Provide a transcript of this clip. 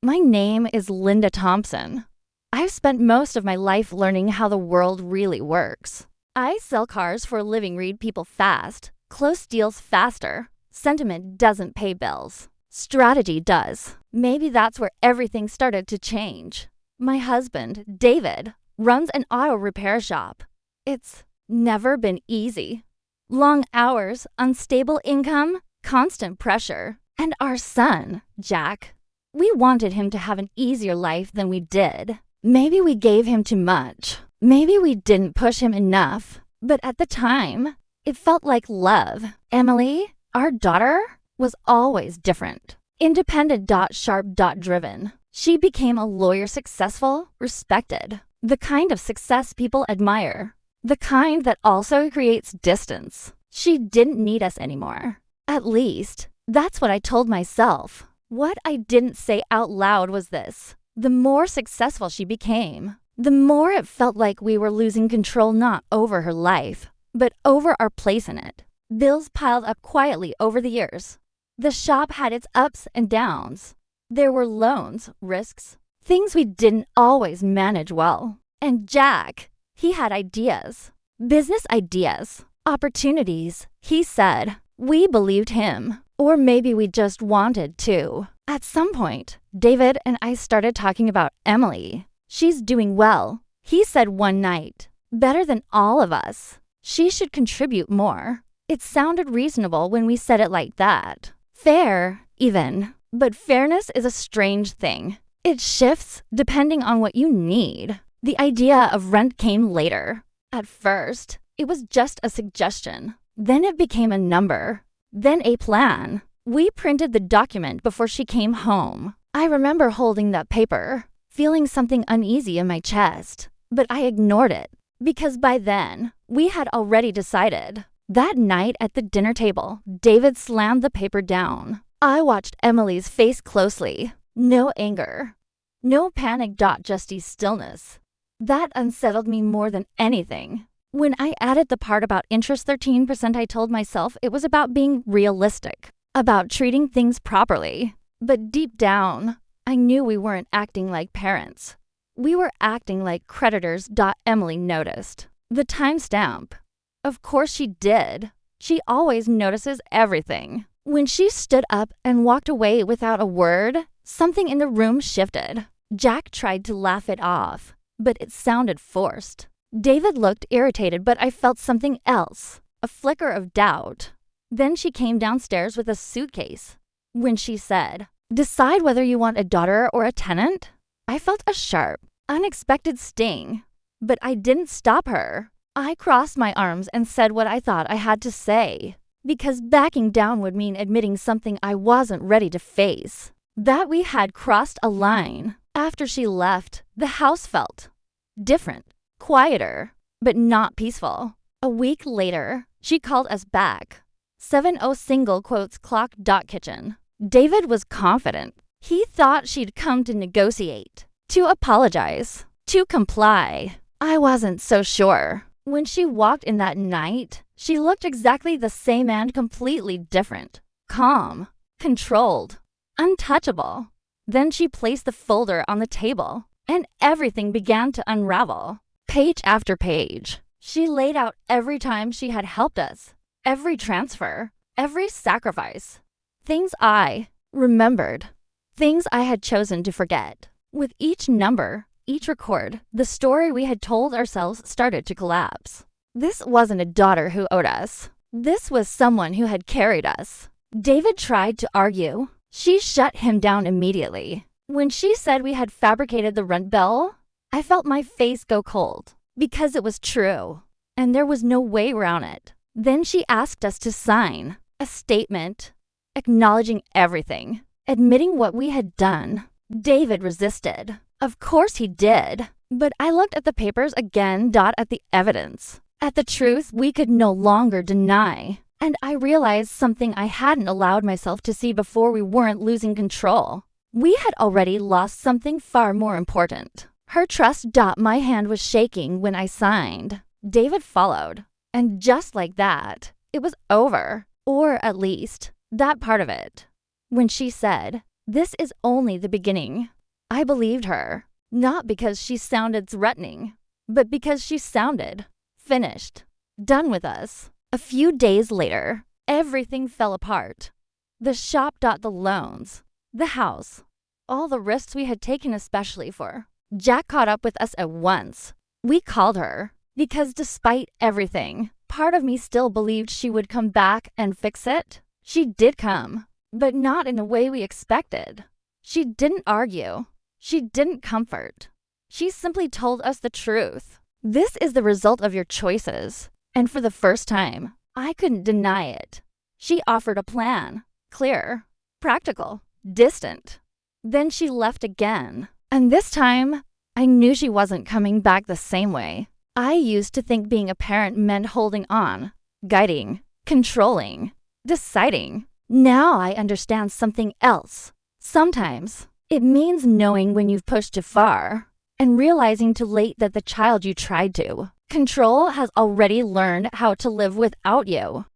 My name is Linda Thompson. I've spent most of my life learning how the world really works. I sell cars for a living, read people fast, close deals faster. Sentiment doesn't pay bills. Strategy does. Maybe that's where everything started to change. My husband, David, runs an auto repair shop. It's never been easy. Long hours, unstable income, constant pressure. And our son, Jack. We wanted him to have an easier life than we did. Maybe we gave him too much. Maybe we didn't push him enough. But at the time, it felt like love. Emily, our daughter, was always different. Independent, sharp, driven. She became a lawyer, successful, respected. The kind of success people admire. The kind that also creates distance. She didn't need us anymore. At least, that's what I told myself. What I didn't say out loud was this. The more successful she became, the more it felt like we were losing control not over her life, but over our place in it. Bills piled up quietly over the years. The shop had its ups and downs. There were loans, risks, things we didn't always manage well. And Jack, he had ideas, business ideas, opportunities. He said, we believed him, or maybe we just wanted to. At some point, David and I started talking about Emily. She's doing well. He said one night, better than all of us. She should contribute more. It sounded reasonable when we said it like that. Fair, even. But fairness is a strange thing. It shifts depending on what you need. The idea of rent came later. At first, it was just a suggestion. Then it became a number. Then a plan. We printed the document before she came home. I remember holding that paper, feeling something uneasy in my chest. But I ignored it, because by then, we had already decided. That night at the dinner table, David slammed the paper down. I watched Emily's face closely. No anger. No panic. Just a stillness. That unsettled me more than anything. When I added the part about interest 13%, I told myself it was about being realistic, about treating things properly. But deep down, I knew we weren't acting like parents. We were acting like creditors. Emily noticed. The timestamp. Of course she did. She always notices everything. When she stood up and walked away without a word, something in the room shifted. Jack tried to laugh it off, but it sounded forced. David looked irritated, but I felt something else, a flicker of doubt. Then she came downstairs with a suitcase. When she said, "Decide whether you want a daughter or a tenant," I felt a sharp, unexpected sting. But I didn't stop her. I crossed my arms and said what I thought I had to say, because backing down would mean admitting something I wasn't ready to face. That we had crossed a line. After she left, the house felt different. Quieter, but not peaceful. A week later, she called us back. 70 single quotes clock. Kitchen. David was confident. He thought she'd come to negotiate, to apologize, to comply. I wasn't so sure. When she walked in that night, she looked exactly the same and completely different. Calm, controlled, untouchable. Then she placed the folder on the table, and everything began to unravel. Page after page, she laid out every time she had helped us, every transfer, every sacrifice. Things I remembered, things I had chosen to forget. With each number, each record, the story we had told ourselves started to collapse. This wasn't a daughter who owed us. This was someone who had carried us. David tried to argue. She shut him down immediately. When she said we had fabricated the rent bill, I felt my face go cold, because it was true, and there was no way around it. Then she asked us to sign a statement, acknowledging everything, admitting what we had done. David resisted. Of course he did. But I looked at the papers again. At the evidence, at the truth we could no longer deny. And I realized something I hadn't allowed myself to see before. We weren't losing control. We had already lost something far more important. Her trust. My hand was shaking when I signed. David followed. And just like that, it was over. Or at least, that part of it. When she said, This is only the beginning. I believed her, not because she sounded threatening, but because she sounded finished, done with us. A few days later, everything fell apart. The shop, the loans, the house, all the risks we had taken especially for. Jack caught up with us at once. We called her because despite everything, part of me still believed she would come back and fix it. She did come, but not in the way we expected. She didn't argue. She didn't comfort. She simply told us the truth. This is the result of your choices. And for the first time, I couldn't deny it. She offered a plan. Clear, practical, distant. Then she left again. And this time, I knew she wasn't coming back the same way. I used to think being a parent meant holding on, guiding, controlling, deciding. Now I understand something else. Sometimes it means knowing when you've pushed too far and realizing too late that the child you tried to control has already learned how to live without you.